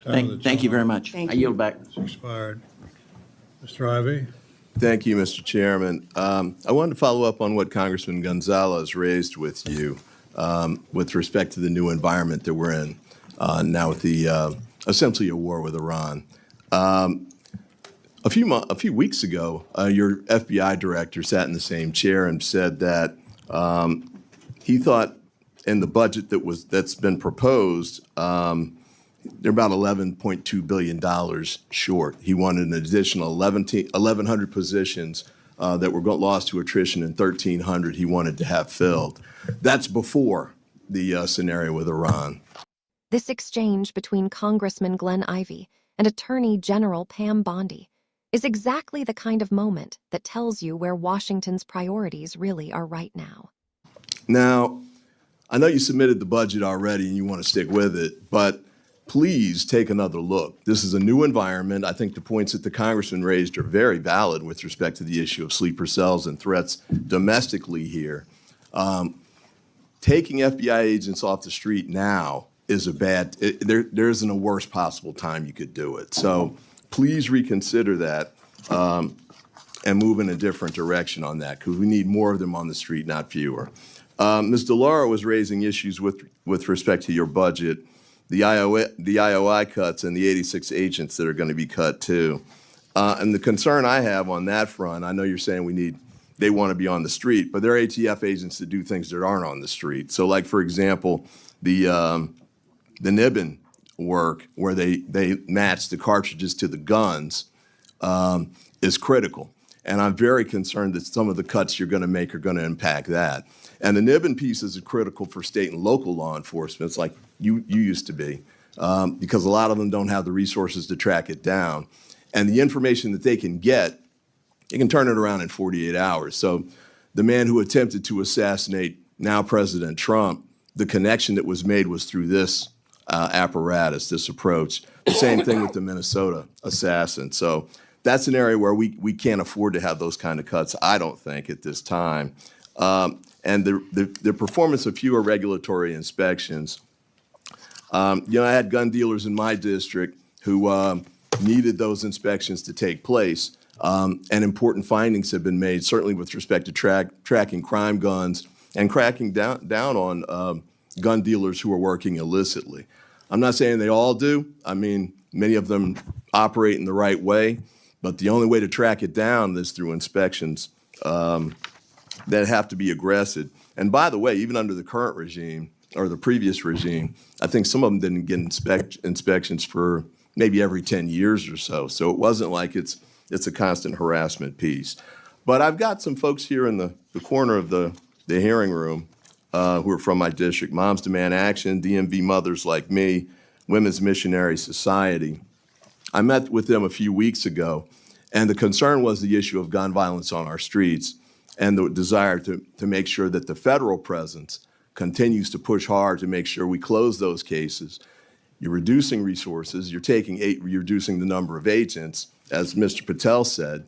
Thank you very much. Thank I you. yield back. It's expired. Mr. Ivey? Thank you, Mr. Chairman. I wanted to follow up on what Congressman Gonzalez raised with you with respect to the new environment that we're in now with the essentially a war with Iran. A few weeks ago, your FBI director sat in the same chair and said that he thought in the budget that's been proposed, they're about $11.2 billion short. He wanted an additional 1,100 positions that were lost to attrition and 1,300 he wanted to have filled. That's before the scenario with Iran. This exchange between Congressman Glenn Ivey and Attorney General Pam Bondi is exactly the kind of moment that tells you where Washington's priorities really are right now. Now, I know you submitted the budget already and you want to stick with it, but please take another look. This is a new environment. I think the points that the congressman raised are very valid with respect to the issue of sleeper cells and threats domestically here. Taking FBI agents off the street now is there isn't a worse possible time you could do it. So please reconsider that and move in a different direction on that, because we need more of them on the street, not fewer. Ms. DeLauro was raising issues with respect to your budget, the IOI cuts and the 86 agents that are going to be cut too. And the concern I have on that front, I know you're saying they want to be on the street, but they're ATF agents that do things that aren't on the street. So like, for example, the Nibbin work where they match the cartridges to the guns is critical. And I'm very concerned that some of the cuts you're going to make are going to impact that. And the Nibbin pieces are critical for state and local law enforcement. It's like you used to be, because a lot of them don't have the resources to track it down. And the information that they can get, they can turn it around in 48 hours. So the man who attempted to assassinate now President Trump, the connection that was made was through this apparatus, this approach. The same thing with the Minnesota assassin. So that's an area where we can't afford to have those kind of cuts, I don't think, at this time. And the performance of fewer regulatory inspections. I had gun dealers in my district who needed those inspections to take place. And important findings have been made, certainly with respect to tracking crime guns and cracking down on gun dealers who are working illicitly. I'm not saying they all do. I mean, many of them operate in the right way, but the only way to track it down is through inspections that have to be aggressive. And by the way, even under the current regime or the previous regime, I think some of them didn't get inspections for maybe every 10 years or so. So it wasn't like it's a constant harassment piece. But I've got some folks here in the corner of the hearing room who are from my district, Moms Demand Action, DMV Mothers Like Me, Women's Missionary Society. I met with them a few weeks ago, and the concern was the issue of gun violence on our streets and the desire to make sure that the federal presence continues to push hard to make sure we close those cases. You're reducing resources, you're reducing the number of agents, as Mr. Patel said.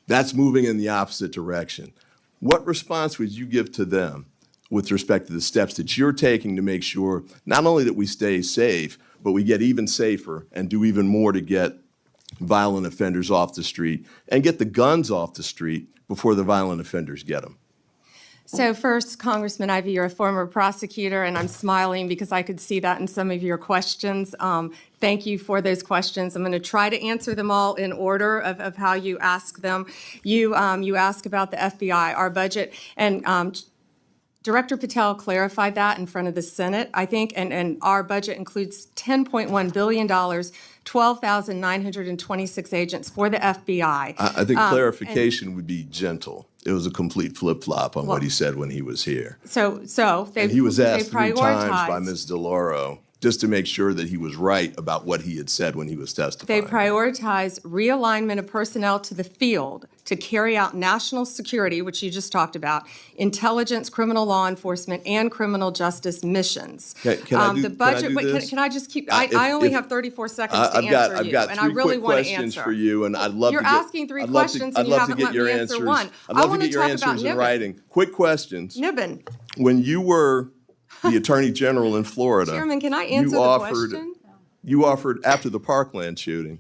That's moving in the opposite direction. What response would you give to them with respect to the steps that you're taking to make sure not only that we stay safe, but we get even safer and do even more to get violent offenders off the street and get the guns off the street before the violent offenders get them? So first, Congressman Ivey, you're a former prosecutor, and I'm smiling because I could see that in some of your questions. Thank you for those questions. I'm going to try to answer them all in order of how you ask them. You ask about the FBI, our budget, and Director Patel clarified that in front of the Senate, I think, and our budget includes $10.1 billion, 12,926 agents for the FBI. I think clarification would be gentle. It was a complete flip-flop on what he said when he was here. So he was asked 3 times by Ms. DeLauro just to make sure that he was right about what he had said when he was testifying. They prioritize realignment of personnel to the field to carry out national security, which you just talked about, intelligence, criminal law enforcement, and criminal justice missions. Can I do this? Can I just keep? I only have 34 seconds to answer I've you, got and three I really quick want to questions answer. for you, and I'd love You're to get. asking three questions, and you haven't let me answer one. I'd love to get your answers in writing. Quick questions. Nibbin. When you were the Attorney General in Florida, Chairman, can I answer you the offered. question? You offered after the Parkland shooting.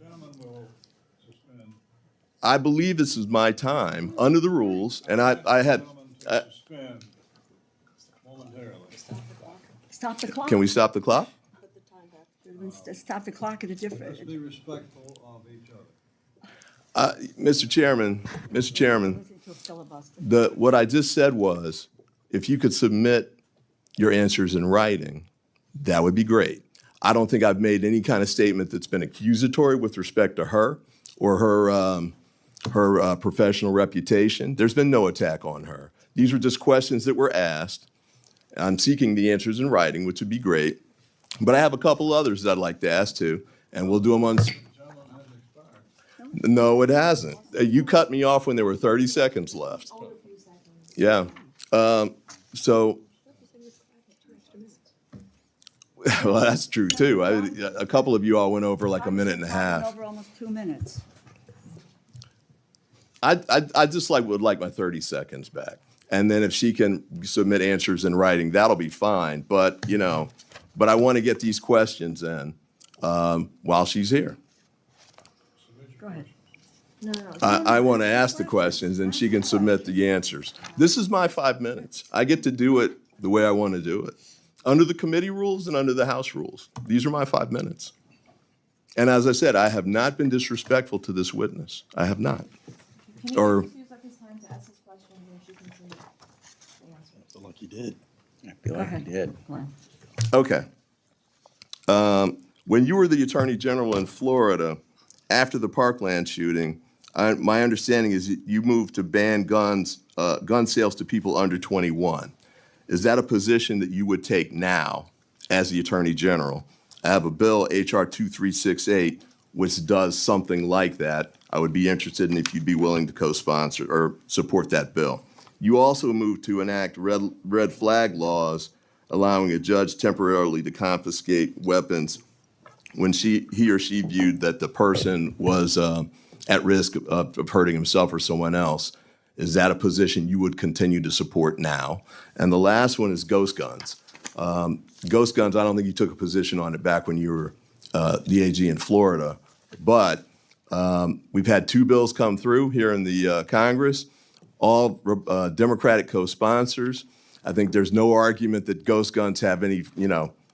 I believe this is my time under the rules, and I had. Suspend momentarily. Stop the clock. Can we stop the clock? Stop the clock at a Let's different. be respectful of each other. Mr. Chairman, Until filibuster. what I just said was, if you could submit your answers in writing, that would be great. I don't think I've made any kind of statement that's been accusatory with respect to her or her professional reputation. There's been no attack on her. These were just questions that were asked. I'm seeking the answers in writing, which would be great. But I have a couple others that I'd like to ask too, and we'll do them on. No, it hasn't. You cut me off when there were 30 seconds left. Yeah. So, well, that's true too. A couple of you all went over like a minute and a half. Over almost 2 minutes. I just would like my 30 seconds back. And then if she can submit answers in writing, that'll be fine. But, but I want to get these questions in while she's here. Go ahead. I want to ask the questions and she can submit the answers. This is my 5 minutes. I get to do it the way I want to do it, under the committee rules and under the House rules. These are my 5 minutes. And as I said, I have not been disrespectful to this witness. I have not. Or Use up his time to ask his questions and she can see the answer. I feel like he did. I feel like he did. Glenn. okay. When you were the Attorney General in Florida after the Parkland shooting, my understanding is you moved to ban gun sales to people under 21. Is that a position that you would take now as the Attorney General? I have a bill, HR 2368, which does something like that. I would be interested in if you'd be willing to co-sponsor or support that bill. You also moved to enact red flag laws, allowing a judge temporarily to confiscate weapons when he or she viewed that the person was at risk of hurting himself or someone else. Is that a position you would continue to support now? And the last one is ghost guns. Ghost guns, I don't think you took a position on it back when you were the AG in Florida, but we've had 2 bills come through here in the Congress, all Democratic co-sponsors. I think there's no argument that ghost guns have any,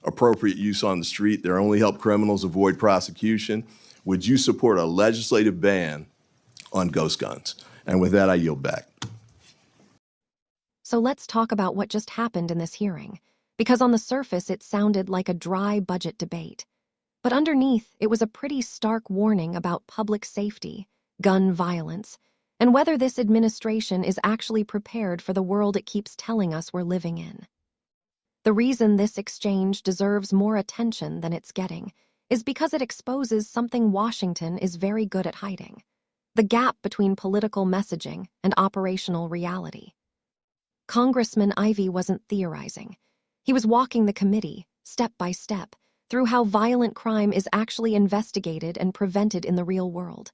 appropriate use on the street. They only help criminals avoid prosecution. Would you support a legislative ban on ghost guns? And with that, I yield back. So let's talk about what just happened in this hearing, because on the surface it sounded like a dry budget debate. But underneath, it was a pretty stark warning about public safety, gun violence, and whether this administration is actually prepared for the world it keeps telling us we're living in. The reason this exchange deserves more attention than it's getting is because it exposes something Washington is very good at hiding: the gap between political messaging and operational reality. Congressman Ivey wasn't theorizing. He was walking the committee, step by step, through how violent crime is actually investigated and prevented in the real world.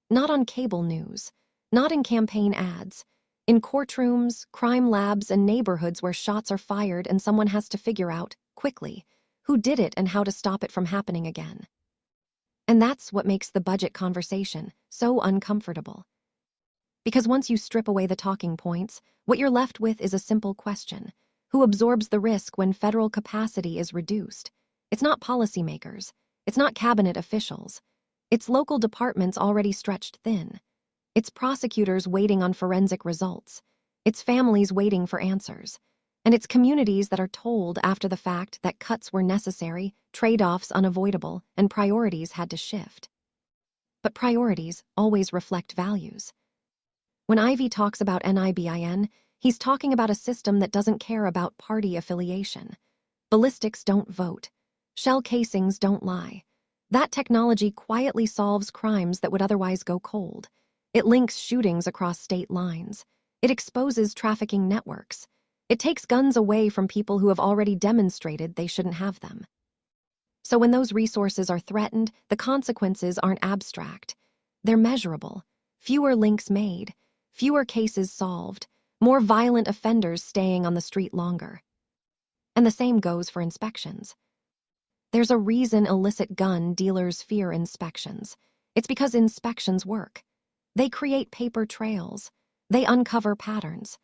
Not on cable news, not in campaign ads, in courtrooms, crime labs, and neighborhoods where shots are fired and someone has to figure out, quickly, who did it and how to stop it from happening again. And that's what makes the budget conversation so uncomfortable. Because once you strip away the talking points, what you're left with is a simple question: who absorbs the risk when federal capacity is reduced? It's not policymakers. It's not cabinet officials. It's local departments already stretched thin. It's prosecutors waiting on forensic results. It's families waiting for answers. And it's communities that are told after the fact that cuts were necessary, trade-offs unavoidable, and priorities had to shift. But priorities always reflect values. When Ivey talks about NIBIN, he's talking about a system that doesn't care about party affiliation. Ballistics don't vote. Shell casings don't lie. That technology quietly solves crimes that would otherwise go cold. It links shootings across state lines. It exposes trafficking networks. It takes guns away from people who have already demonstrated they shouldn't have them. So when those resources are threatened, the consequences aren't abstract. They're measurable. Fewer links made, fewer cases solved, more violent offenders staying on the street longer. And the same goes for inspections. There's a reason illicit gun dealers fear inspections. It's because inspections work. They create paper trails. They uncover patterns.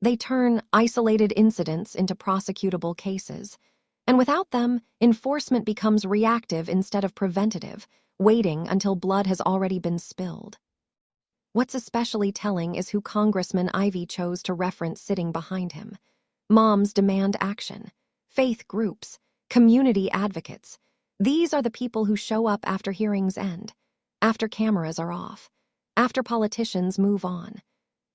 They turn isolated incidents into prosecutable cases. And without them, enforcement becomes reactive instead of preventative, waiting until blood has already been spilled. What's especially telling is who Congressman Ivey chose to reference sitting behind him. Moms demand action. Faith groups. Community advocates. These are the people who show up after hearings end, after cameras are off, after politicians move on.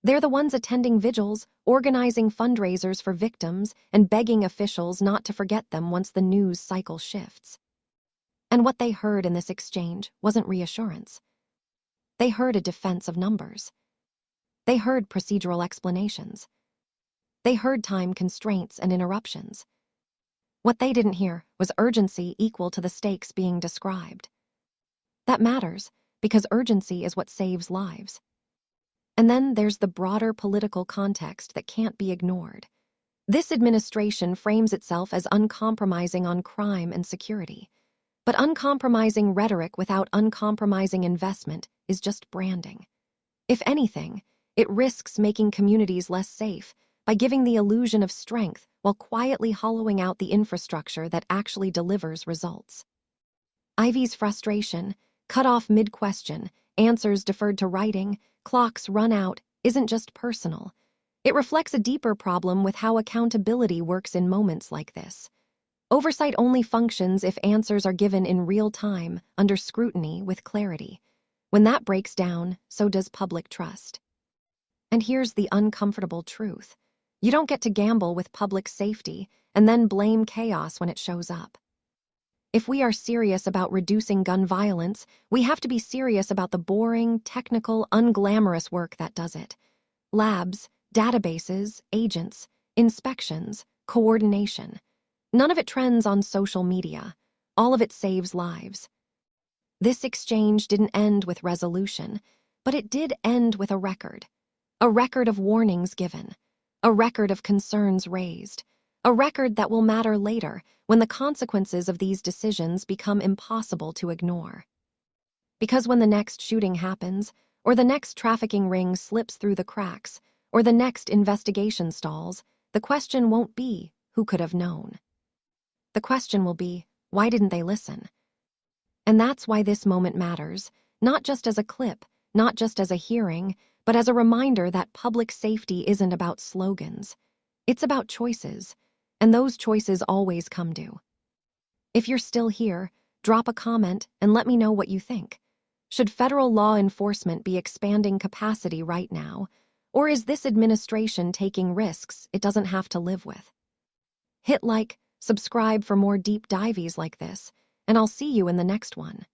They're the ones attending vigils, organizing fundraisers for victims, and begging officials not to forget them once the news cycle shifts. And what they heard in this exchange wasn't reassurance. They heard a defense of numbers. They heard procedural explanations. They heard time constraints and interruptions. What they didn't hear was urgency equal to the stakes being described. That matters, because urgency is what saves lives. And then there's the broader political context that can't be ignored. This administration frames itself as uncompromising on crime and security. But uncompromising rhetoric without uncompromising investment is just branding. If anything, it risks making communities less safe by giving the illusion of strength while quietly hollowing out the infrastructure that actually delivers results. Ivey's frustration, cut off mid-question, answers deferred to writing, clocks run out, isn't just personal. It reflects a deeper problem with how accountability works in moments like this. Oversight only functions if answers are given in real time, under scrutiny, with clarity. When that breaks down, so does public trust. And here's the uncomfortable truth. You don't get to gamble with public safety and then blame chaos when it shows up. If we are serious about reducing gun violence, we have to be serious about the boring, technical, unglamorous work that does it. Labs, databases, agents, inspections, coordination. None of it trends on social media. All of it saves lives. This exchange didn't end with resolution, but it did end with a record. A record of warnings given. A record of concerns raised. A record that will matter later when the consequences of these decisions become impossible to ignore. Because when the next shooting happens, or the next trafficking ring slips through the cracks, or the next investigation stalls, the question won't be, who could have known? The question will be, why didn't they listen? And that's why this moment matters, not just as a clip, not just as a hearing, but as a reminder that public safety isn't about slogans. It's about choices, and those choices always come due. If you're still here, drop a comment and let me know what you think. Should federal law enforcement be expanding capacity right now, or is this administration taking risks it doesn't have to live with? Hit like, subscribe for more deep dives like this, and I'll see you in the next one.